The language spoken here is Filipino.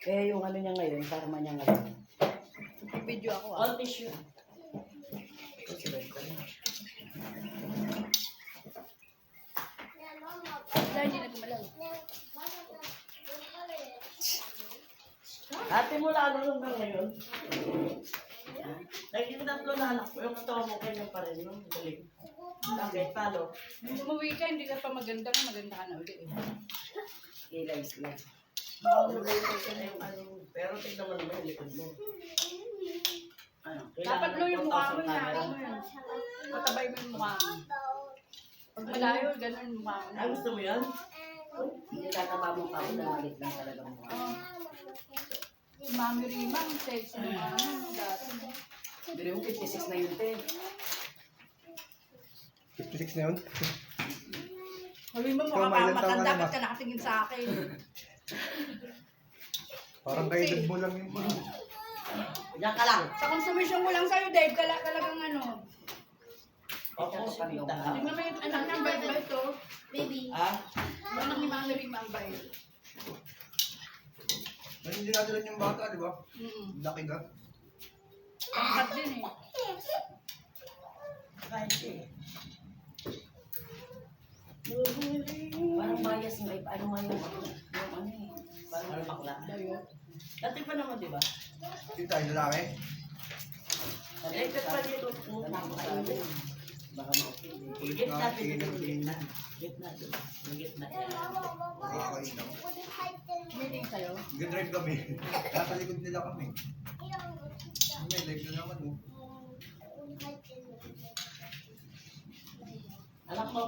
Kaya yung ano niya ngayon, karma niya ngayon. Video ako All tissue. Wala, hindi na gumalaw. Ate mo lalo hanggang ngayon. Naging tatlo na anak ko, yung katawan mo ganyan pa rin, no? Galing. Bakit? Palo? Nung umuwi ka, hindi ka pa maganda ka na ulit. Ilays lang. Pero tignan mo naman yung likod mo. Ano? Dapat lo yung mukha mo na. Matabay mo yung mukha mo. Pag malayo, ganun yung mukha mo na. Gusto mo yan? Hindi tataba mo pa ako na malit lang talaga mo. Si Mami Rima, ang sexy na dati. Pero yung 56 na yun, te. 56 na yun? Sabi mo, Ikaw, mukha may ka ilang taon ka matanda, na ba? ba't ka nakatingin sa akin? Parang kaedad mo lang yun. Diyan ka lang. Sa konsumisyon ko lang sa'yo, Dave, talagang ano. Opo, pita. Tingnan mo yung anak niya, bait-bait to. Baby. Ah? Anak ni Mami Rima, ang bait. Mas hindi natin yung bata, di ba? Laki ka. Pangkat din eh. Parang bias nga, ano nga yung ano eh. Parang bakla. Dati pa naman, di ba? Kita, yung lalaki. Elected pa dito. Baka ma-okay. Higit natin. Higit na. Higit na. Higit na. Nakakain ako. Meeting sa'yo. Nag-drive kami. Nasa likod nila kami. May live na naman, oh. Anak mo,